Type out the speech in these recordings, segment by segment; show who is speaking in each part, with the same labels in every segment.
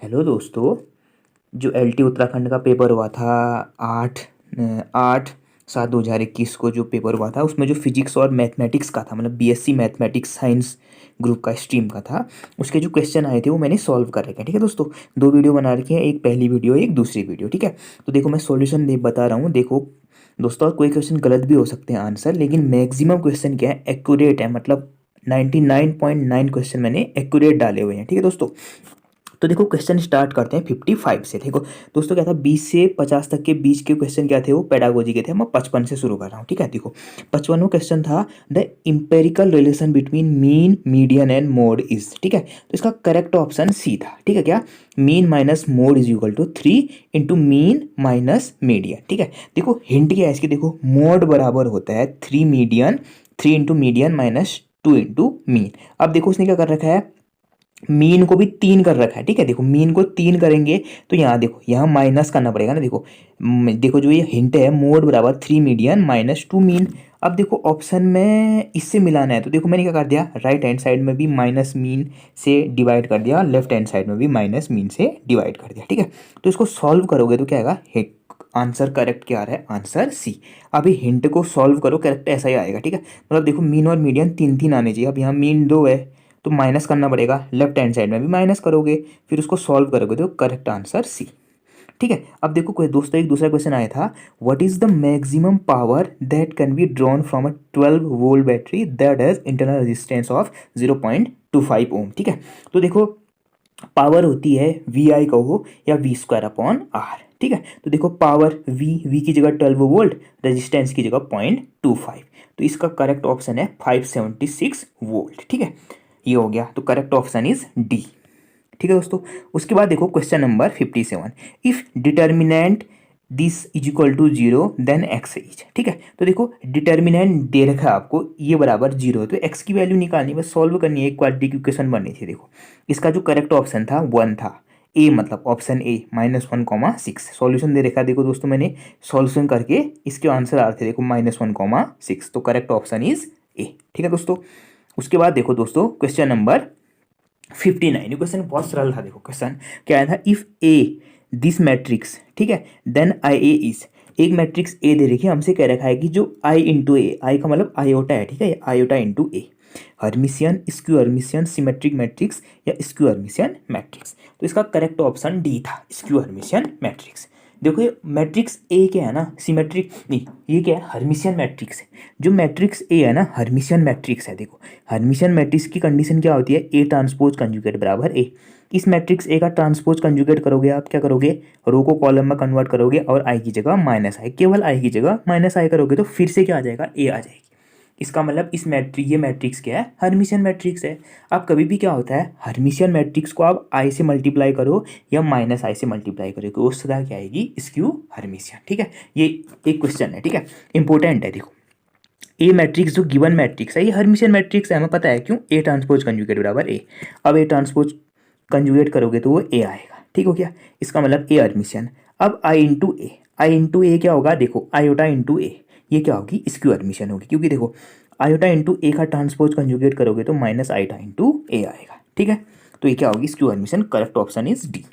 Speaker 1: Hello दोस्तों। जो LT Uttarakhand का पेपर हुआ था 8/7/2021 को जो पेपर हुआ था उसमें जो फिजिक्स और मैथमेटिक्स का था, मतलब बीएससी मैथमेटिक्स साइंस ग्रुप का स्ट्रीम का था, उसके जो क्वेश्चन आए थे वो मैंने सॉल्व कर रखे हैं। ठीक है दोस्तों, दो वीडियो बना रखी है, एक पहली वीडियो एक दूसरी वीडियो। ठीक है, तो देखो मैं सॉल्यूशन दे बता रहा हूँ। देखो दोस्तों, कोई क्वेश्चन गलत भी हो सकते हैं आंसर, लेकिन मैक्सिमम क्वेश्चन क्या है, एक्यूरेट है। मतलब 99.9 क्वेश्चन मैंने एक्यूरेट डाले हुए हैं। ठीक है दोस्तों, तो देखो क्वेश्चन स्टार्ट करते हैं 55 से। देखो दोस्तों, क्या था 20 से 50 तक के बीच के क्वेश्चन क्या थे, वो पेडागोजी के थे। मैं 55 से शुरू कर रहा हूँ। ठीक है, देखो 55वां क्वेश्चन था, the empirical relation between mean median and mode is. ठीक है, तो इसका करेक्ट ऑप्शन सी था। ठीक है, क्या mean minus mode is equal to 3 into mean minus median. ठीक है, देखो हिंट क्या है इसकी, देखो मोड बराबर होता है 3 median, 3 into median minus 2 into mean. अब देखो उसने क्या कर रखा है, मीन को भी 3 कर रखा है। ठीक है, देखो मीन को 3 करेंगे तो यहाँ देखो, यहाँ माइनस करना पड़ेगा ना। देखो देखो जो ये हिंट है, मोड बराबर 3 मीडियन माइनस 2 मीन। अब देखो ऑप्शन में इससे मिलाना है, तो देखो मैंने क्या कर दिया, राइट हैंड साइड में भी माइनस मीन से डिवाइड कर दिया, लेफ्ट हैंड साइड में भी माइनस मीन से डिवाइड कर दिया। ठीक है, तो इसको सॉल्व करोगे तो क्या आएगा, आंसर करेक्ट क्या आ रहा है, आंसर सी। अभी हिंट को सॉल्व करो, करेक्ट ऐसा ही आएगा। ठीक है, मतलब देखो मीन और मीडियन 3 3 आने चाहिए। अब यहाँ मीन 2 है तो माइनस करना पड़ेगा, लेफ्ट हैंड साइड में भी माइनस करोगे, फिर उसको सॉल्व करोगे तो करेक्ट आंसर सी। ठीक है, अब देखो कोई दोस्तों एक दूसरा क्वेश्चन आया था, what is the maximum power that can be drawn from a 12 volt battery that has internal resistance of 0.25 ओम। ठीक है, तो देखो पावर होती है वी आई कहो या वी स्क्वायर अपॉन आर। ठीक है, तो देखो पावर वी की जगह 12 वोल्ट, रेजिस्टेंस की जगह 0.25, तो इसका करेक्ट ऑप्शन है 576 वोल्ट। ठीक है, ये हो गया, तो करेक्ट ऑप्शन इज डी। ठीक है दोस्तों, उसके बाद देखो question number 57, if determinant this is equal to 0 then x is. ठीक है, तो देखो डिटर्मिनेंट दे रखा है आपको, ये बराबर 0 है, तो एक्स की वैल्यू निकालनी है, बस सॉल्व करनी है, क्वाड्रेटिक इक्वेशन बननी थी। देखो इसका जो करेक्ट ऑप्शन था 1 था, ए मतलब ऑप्शन ए -1,6 सॉल्यूशन दे रखा है। देखो दोस्तों मैंने सॉल्यूशन करके इसके आंसर आ रहे थे, देखो -1,6, तो करेक्ट ऑप्शन इज ए। ठीक है दोस्तों, उसके बाद देखो दोस्तों क्वेश्चन नंबर 59, ये क्वेश्चन बहुत सरल था। देखो क्वेश्चन क्या आया था, इफ ए दिस मैट्रिक्स, ठीक है, देन आई ए इज। एक मैट्रिक्स ए दे रखी है, हमसे कह रखा है कि जो आई इंटू ए, आई का मतलब आयोटा है। ठीक है, iota into A, Hermitian, skew Hermitian, symmetric matrix या स्क्यू हर्मिशियन मैट्रिक्स। तो इसका करेक्ट ऑप्शन डी था, स्क्यू हर्मिशियन मैट्रिक्स। देखो ये मैट्रिक्स ए क्या है ना, सिमेट्रिक नहीं, ये क्या है, हर्मिशियन मैट्रिक्स है। जो मैट्रिक्स ए है ना, हर्मिशियन मैट्रिक्स है। देखो हर्मिशियन मैट्रिक्स की कंडीशन क्या होती है, ए ट्रांसपोज कंजुगेट बराबर ए। इस मैट्रिक्स ए का ट्रांसपोज कंजुगेट करोगे, आप क्या करोगे, रो को कॉलम में कन्वर्ट करोगे और आई की जगह माइनस आई, केवल आई की जगह माइनस आई करोगे तो फिर से क्या आ जाएगा, ए आ जाएगी। इसका मतलब इस मैट्रिक, ये मैट्रिक्स क्या है, हर्मिशियन मैट्रिक्स है। अब कभी भी क्या होता है, हर्मिशियन मैट्रिक्स को आप आई से मल्टीप्लाई करो या माइनस आई से मल्टीप्लाई करो, तो उस तरह क्या आएगी, स्क्यू हर्मिशियन। ठीक है, ये एक क्वेश्चन है। ठीक है, इंपॉर्टेंट है। देखो ए मैट्रिक्स जो गिवन मैट्रिक्स है, ये हर्मिशियन मैट्रिक्स है, हमें पता है क्यों, ए ट्रांसपोज कंजुगेट बराबर ए। अब ए ट्रांसपोज कंजुगेट करोगे तो वो ए आएगा। ठीक हो गया, इसका मतलब ए हर्मिशियन। अब आई इंटू ए, आई इंटू ए क्या होगा, देखो आयोटा इंटू ए, ये क्या होगी, स्क्यू हर्मिशियन होगी, क्योंकि देखो आयोटा इंटू ए का ट्रांसपोज कंजुगेट करोगे तो माइनस आयोटा इंटू ए आएगा। ठीक है, तो ये क्या होगी, skew Hermitian. Correct option is D.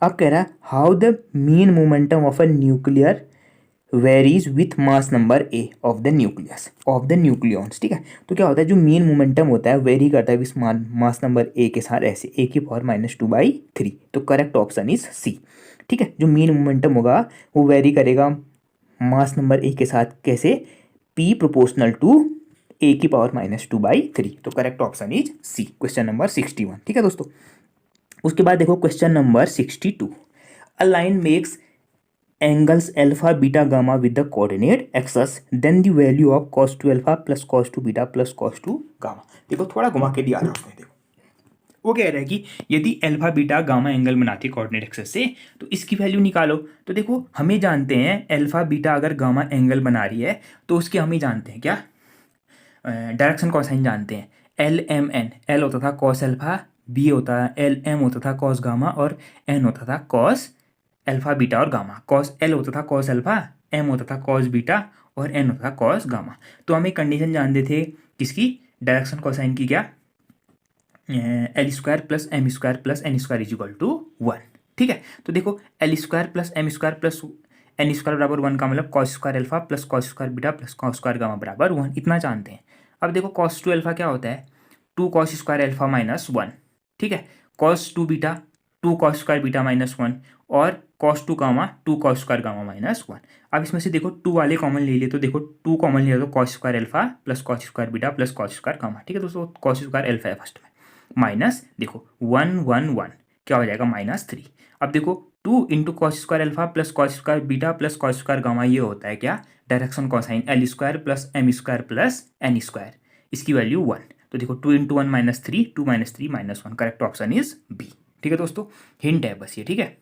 Speaker 1: अब कह रहा है how the mean momentum of a nuclear varies with mass number A of the nucleus of the nucleons. ठीक है, तो क्या होता है, जो मीन मोमेंटम होता है वेरी करता है विथ मास नंबर ए के साथ, ऐसे ए की पावर -2/3, तो करेक्ट ऑप्शन इज सी। ठीक है, जो मीन मोमेंटम होगा वो वेरी करेगा मास नंबर ए के साथ, कैसे, पी प्रोपोर्शनल टू ए की पावर -2/3, तो correct option is C, question number 61। ठीक है दोस्तों, उसके बाद देखो question number 62, a line makes angles alpha beta gamma with the coordinate axis then the value of cos 2 alpha plus cos 2 beta plus cos 2 gamma। देखो थोड़ा घुमा के दिया था उसने। देखो वो कह रहा है कि यदि अल्फा बीटा गामा एंगल बनाती है कोऑर्डिनेट एक्सिस से तो इसकी वैल्यू निकालो। तो देखो हमें जानते हैं अल्फा बीटा अगर गामा एंगल बना रही है तो उसके हमें जानते हैं क्या, डायरेक्शन कोसाइन जानते हैं, एल एम एन, एल होता था कॉस अल्फा, बी होता है एल एम होता था कॉस गामा और एन होता था कॉस अल्फा बीटा और गामा। कॉस एल होता था कॉस अल्फा, एम होता था कॉस बीटा और एन होता था कॉस गामा। तो हमें कंडीशन जानते थे किसकी, डायरेक्शन कोसाइन की, क्या, l square plus m square plus n square is equal to 1। ठीक है, तो देखो l square plus m square plus n square बराबर 1 का मतलब cos square alpha plus cos square beta plus cos square gamma बराबर 1, इतना जानते हैं। अब देखो कॉस टू अल्फा क्या होता है, 2 कॉस स्क्वायर अल्फा माइनस 1। ठीक है, cos two beta 2 cos square beta minus 1 और cos two gamma 2 cos square gamma minus 1। अब इसमें से देखो 2 वाले कॉमन ले लिए, तो देखो 2 कॉमन लिया तो cos square alpha plus cos square beta plus cos square gamma. ठीक है दोस्तों, कॉस स्क्वायर अल्फा है फर्स्ट में, माइनस देखो 1 1 1 क्या हो जाएगा -3। अब देखो 2 into cos square alpha plus cos square beta plus cos square gamma, ये होता है क्या, direction cosine l square plus m square plus n square, इसकी वैल्यू 1। तो देखो 2 into 1 -3, 2 -3 -1, correct option is B. ठीक है दोस्तों, हिंट है बस ये। ठीक है,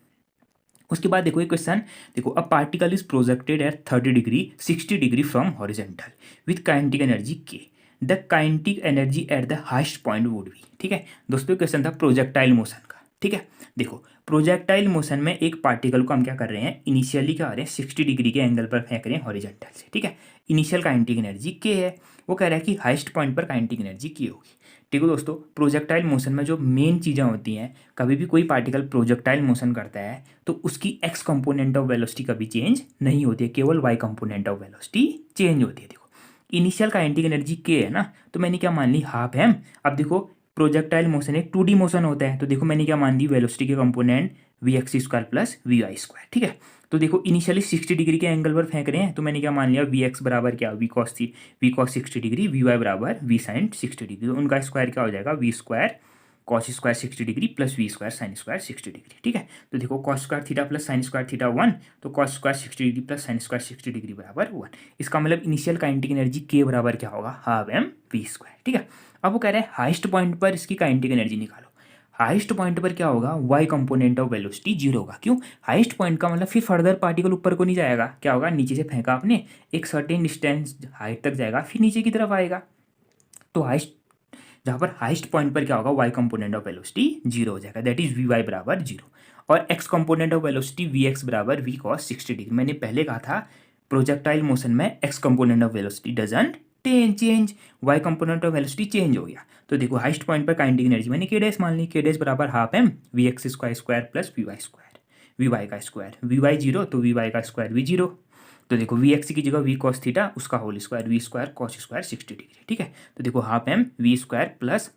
Speaker 1: उसके बाद देखो एक क्वेश्चन, देखो a particle is projected at 30 degree 60 degree from horizontal with kinetic energy K, the kinetic energy at the highest point would be. ठीक है दोस्तों, क्वेश्चन था प्रोजेक्टाइल मोशन का। ठीक है, देखो प्रोजेक्टाइल मोशन में एक पार्टिकल को हम क्या कर रहे हैं, इनिशियली क्या कर रहे हैं, 60 डिग्री के एंगल पर फेंक रहे हैं हॉरिजेंटल से। ठीक है, इनिशियल काइनेटिक एनर्जी के है, वो कह रहा है कि हाईएस्ट पॉइंट पर काइनेटिक एनर्जी की होगी। ठीक है दोस्तों, प्रोजेक्टाइल मोशन में जो मेन चीज़ें होती हैं, कभी भी कोई पार्टिकल प्रोजेक्टाइल मोशन करता है तो उसकी एक्स कंपोनेंट ऑफ वेलोसिटी कभी चेंज नहीं होती है, केवल y component of velocity change होती है। देखो इनिशियल काइनेटिक एनर्जी के है ना, तो मैंने क्या मान ली, हाफ एम। अब देखो प्रोजेक्टाइल मोशन एक 2D मोशन होता है, तो देखो मैंने क्या मान ली, वेलोसिटी के component v x square plus v y square. ठीक है, तो देखो इनिशियली 60 डिग्री के एंगल पर फेंक रहे हैं, तो मैंने क्या मान लिया, वी एक्स बराबर क्या, v cos 60 degree, v y बराबर वी साइन 60 डिग्री, तो उनका स्क्वायर क्या हो जाएगा, v square cos square 60 degree plus v square sine square 60 degree. ठीक है, तो देखो cos square theta plus sine square theta 1, तो cos square 60 degree plus sine square 60 degree बराबर 1। इसका मतलब इनिशियल काइनेटिक एनर्जी के बराबर क्या होगा, हाफ एम वी स्क्वायर। ठीक है, अब वो कह रहे हैं हाईएस्ट पॉइंट पर इसकी काइनेटिक एनर्जी निकालो। हाईएस्ट पॉइंट पर क्या होगा, वाई कंपोनेंट ऑफ वेलोसिटी 0 होगा। क्यों, हाईएस्ट पॉइंट का मतलब फिर फर्दर पार्टिकल ऊपर को नहीं जाएगा, क्या होगा, नीचे से फेंका आपने, एक सर्टेन डिस्टेंस हाइट तक जाएगा फिर नीचे की तरफ आएगा। तो हाईएस्ट, जहाँ पर हाईएस्ट पॉइंट पर क्या होगा, वाई कंपोनेंट ऑफ वेलोसिटी 0 हो जाएगा, दैट इज वी वाई बराबर 0। और x component of velocity v x बराबर वी कॉस 60 डिग्री। मैंने पहले कहा था प्रोजेक्टाइल मोशन में x component of velocity doesn't change, y component of velocity change हो गया। तो देखो हाईएस्ट पॉइंट पर काइनेटिक एनर्जी मैंने के डैश मान ली, के डैश बराबर half m v x square plus v y square, v y का स्क्वायर, वी वाई 0 तो वी वाई का स्क्वायर भी 0। तो देखो वी एक्स की जगह वी कॉस थीटा, उसका whole square, v square cos square 60 degree. ठीक है, तो देखो half m v square plus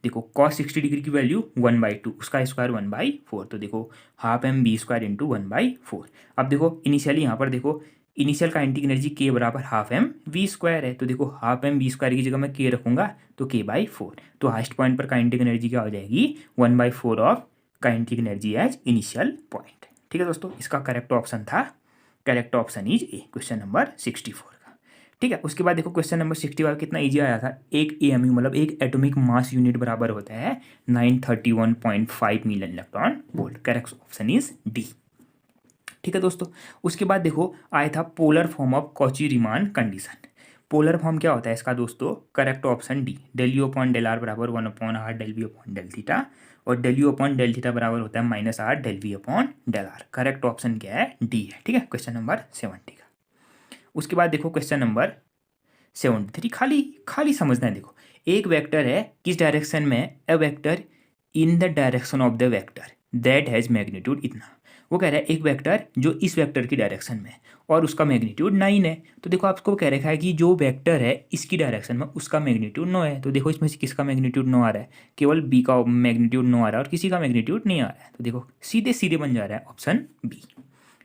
Speaker 1: देखो कॉस 60 डिग्री की वैल्यू 1/2, उसका स्क्वायर 1/4, तो देखो half m v square into 1/4। अब देखो इनिशियली यहाँ पर देखो इनिशियल काइनेटिक एनर्जी के बराबर हाफ एम वी स्क्वायर है, तो देखो हाफ एम वी स्क्वायर की जगह मैं के रखूंगा तो k/4, तो हाईएस्ट पॉइंट पर काइनेटिक एनर्जी क्या हो जाएगी, 1/4 of kinetic energy as initial point. ठीक है दोस्तों, इसका करेक्ट ऑप्शन था, correct option is A, question number 64 का। ठीक है, उसके बाद देखो क्वेश्चन नंबर 65 कितना इजी आया था, एक एएमयू मतलब एक एटॉमिक मास यूनिट बराबर होता है 931.5 million electron volt, correct option is D. ठीक है दोस्तों, उसके बाद देखो आया था polar form of Cauchy Riemann condition. Polar form क्या होता है इसका दोस्तों, correct option D, del u upon del r बराबर 1/r del v upon del theta, और del u upon del theta बराबर होता है -r del v upon del r. Correct option क्या है, डी है। ठीक है, क्वेश्चन नंबर 70 का। उसके बाद देखो क्वेश्चन नंबर 73, खाली समझना है। देखो एक वेक्टर है, किस डायरेक्शन में, a vector in the direction of the vector that has magnitude इतना। वो कह रहा है एक वेक्टर जो इस वेक्टर की डायरेक्शन में और उसका मैग्नीट्यूड 9 है। तो देखो आपको कह रखा है कि जो वेक्टर है इसकी डायरेक्शन में उसका मैग्नीट्यूड 9 है। तो देखो इसमें से किसका मैग्नीट्यूड 9 आ रहा है, केवल बी का मैग्नीट्यूड 9 आ रहा है और किसी का मैग्नीट्यूड नहीं आ रहा है। तो देखो सीधे सीधे बन जा रहा है ऑप्शन बी।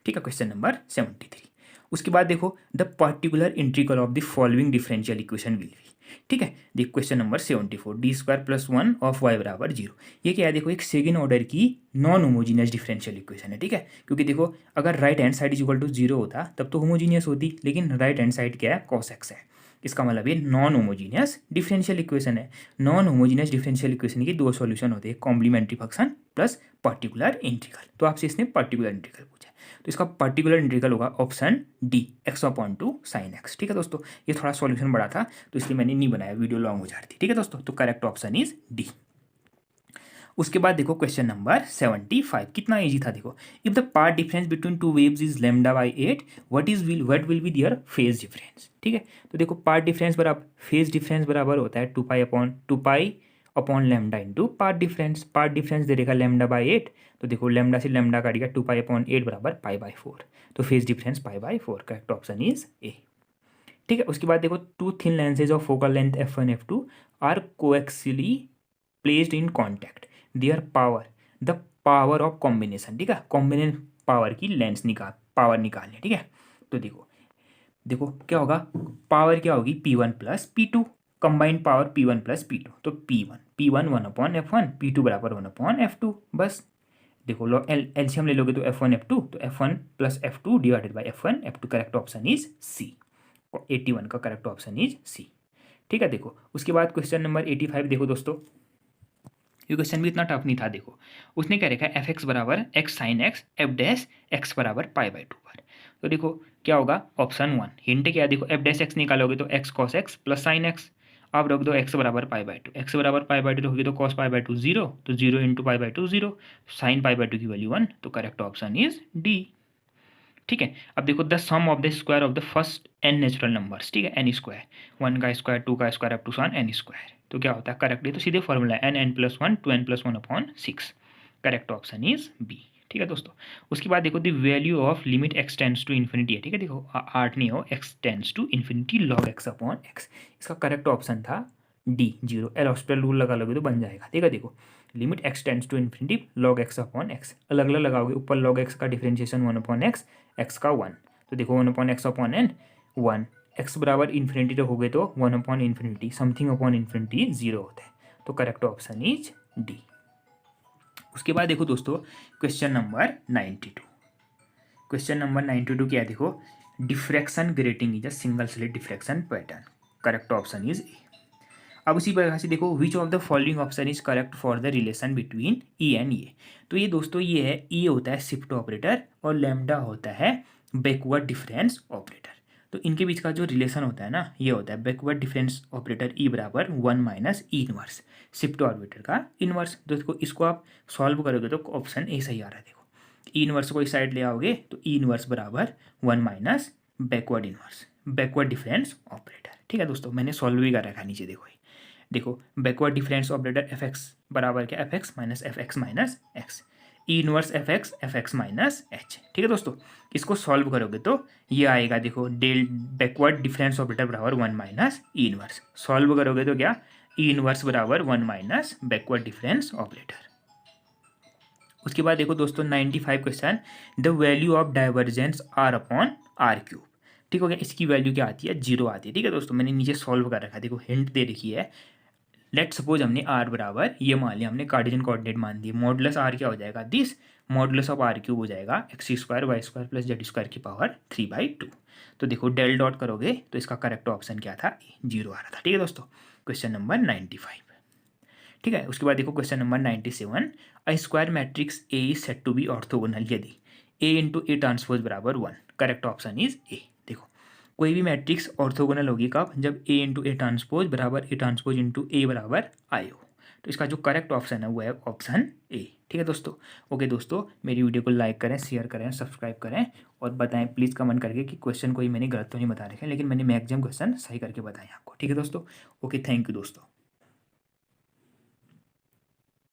Speaker 1: ठीक है, क्वेश्चन नंबर 73। उसके बाद देखो the particular integral of the following differential equation will be. ठीक है, देखो question number 74, D square plus 1 of y बराबर 0। ये क्या है, देखो एक सेकेंड ऑर्डर की नॉन होमोजीनियस डिफरेंशियल इक्वेशन है। ठीक है, क्योंकि देखो अगर right hand side is equal to 0 होता तब तो होमोजीनियस होती, लेकिन राइट हैंड साइड क्या है, कॉस एक्स है। इसका मतलब ये नॉन होमोजीनियस डिफरेंशियल इक्वेशन है। नॉन होमोजीनियस डिफरेंशियल इक्वेशन की दो सॉल्यूशन होते हैं, complementary function plus particular integral. तो आपसे इसने पर्टिकुलर इंटीग्रल पूछा है, तो इसका पर्टिकुलर इंटीग्रल होगा option D, x/2 sin x। ठीक है दोस्तों, ये थोड़ा सॉल्यूशन बड़ा था तो इसलिए मैंने नहीं बनाया, वीडियो लॉन्ग हो जाती। ठीक है दोस्तों, तो करेक्ट ऑप्शन इज डी। उसके बाद देखो क्वेश्चन नंबर 75, कितना इजी था। देखो if the path difference between two waves is λ/8 what will be their phase difference. ठीक है, तो देखो पाथ डिफरेंस बराबर फेज डिफरेंस बराबर होता है 2π/2π upon lambda into path difference दे देगा लैम्डा बाई 8, तो देखो लैम्डा से लैम्डा काट गया 2 पाई अपॉन 8 बराबर पाई/4, तो phase difference pi, correct option is A. ठीक है, उसके बाद देखो two thin lenses of focal length f1 f2 are coaxially placed in contact, there the power of combination, ठीक है, कॉम्बिनेशन पावर की लेंस पावर निकालनी, ठीक है। तो देखो क्या होगा, पावर क्या होगी P1 plus P2, combined power P1 plus P2, तो P1 1/f1, P2 बराबर 1/f2, बस देखो एलसीएम ले लोगे तो F1 F2, तो F1 plus F2 divided by F1 F2, correct option is C, 81 का करेक्ट ऑप्शन इज सी। ठीक है, देखो उसके बाद क्वेश्चन नंबर 85 देखो दोस्तों, ये क्वेश्चन भी इतना टफ नहीं था। देखो उसने क्या रखा है, एफ एक्स बराबर x sine x F dash x बराबर पाई/2 पर। तो देखो क्या होगा, ऑप्शन 1 हिंट क्या है, देखो एफ डैश एक्स निकालोगे तो x cos x plus sine x, आप रख दो एक्स बराबर पाई/2, एक्स बराबर पाई/2 होगी तो कॉस पाई/2 0, तो 0 इंटू पाई/2 0, साइन पाई/2 की वैल्यू 1, तो करेक्ट ऑप्शन इज डी। ठीक है, अब देखो the sum of the square of the first n natural numbers, ठीक है, n स्क्वायर, 1 का स्क्वायर 2 का स्क्वायर अप टू सन n स्क्वायर, तो क्या होता है करेक्टली, तो सीधे फॉर्मूला है n+1 2n+1/6, correct option is B. ठीक है दोस्तों, उसके बाद देखो the value of limit x tends to infinity है, ठीक है, देखो 8 नहीं हो, x tends to infinity log x/x, इसका करेक्ट ऑप्शन था डी 0, एल हॉस्पिटल रूल लगा लोगे तो बन जाएगा। ठीक है, देखो limit x tends to infinity log x/x, अलग अलग लगाओगे, ऊपर log x का डिफरेंशिएशन 1/x, x का 1, तो देखो 1/x/n 1, x बराबर इन्फिनिटी रखोगे तो 1/∞, समथिंग अपॉन इन्फिनिटी 0 होता है, तो करेक्ट ऑप्शन इज डी। उसके बाद देखो दोस्तों क्वेश्चन नंबर 92, क्वेश्चन नंबर 92 क्या है, देखो diffraction grating is a single slit diffraction pattern, correct option is A. अब उसी प्रकार से देखो which of the following option is correct for the relation between E and A, तो ये दोस्तों ये है, ई होता है शिफ्ट ऑपरेटर और लैम्डा होता है बैकवर्ड डिफरेंस ऑपरेटर, तो इनके बीच का जो रिलेशन होता है ना, ये होता है बैकवर्ड डिफरेंस ऑपरेटर ई बराबर 1 माइनस ई इनवर्स शिफ्ट ऑपरेटर का इनवर्स। देखो इसको आप सॉल्व करोगे तो ऑप्शन ए सही आ रहा है, देखो ई इनवर्स को इस साइड ले आओगे तो ई इनवर्स बराबर 1 माइनस बैकवर्ड डिफरेंस ऑपरेटर। ठीक है दोस्तों, मैंने सॉल्व भी कर रखा है नीचे, देखो backward difference operator F x बराबर क्या, F x minus F x minus x, ई inverse F x minus H. ठीक है दोस्तों, इसको सॉल्व करोगे तो ये आएगा, देखो डेल बैकवर्ड डिफरेंस ऑपरेटर बराबर 1 माइनस ई इनवर्स, सॉल्व करोगे तो क्या, ई इनवर्स बराबर 1 माइनस बैकवर्ड डिफरेंस ऑपरेटर। उसके बाद देखो दोस्तों 95 question, the value of divergence r upon r cube, ठीक हो गया, इसकी वैल्यू क्या आती है, 0 आती है। ठीक है दोस्तों, मैंने नीचे सॉल्व कर रखा है, देखो हिंट दे रखी है, लेट सपोज हमने आर बराबर ये मान लिया, हमने कार्टेशियन कोऑर्डिनेट मान दिए, मॉडुलस आर क्या हो जाएगा this, modulus of r cube हो जाएगा x² y² प्लस z² की पावर 3/2, तो देखो डेल डॉट करोगे तो इसका करेक्ट ऑप्शन क्या था, 0 आ रहा था। ठीक है दोस्तों, क्वेश्चन नंबर 95। ठीक है, उसके बाद देखो question number 97, a square matrix A is said to be orthogonal यदि ए इंटू ए ट्रांसपोज बराबर 1, करेक्ट ऑप्शन इज ए। देखो कोई भी मैट्रिक्स ऑर्थोगोनल होगी कब, जब ए इंटू ए ट्रांसपोज बराबर ए ट्रांसपोज इंटू ए बराबर आई हो, तो इसका जो करेक्ट ऑप्शन है वो है ऑप्शन ए। ठीक है दोस्तों, ओके दोस्तों, मेरी वीडियो को लाइक करें, शेयर करें, सब्सक्राइब करें और बताएं प्लीज़ कमेंट करके कि क्वेश्चन कोई मैंने गलत तो नहीं बता रखे, लेकिन मैंने मैक्सिमम क्वेश्चन सही करके बताएं आपको। ठीक है दोस्तों, ओके, थैंक यू दोस्तों।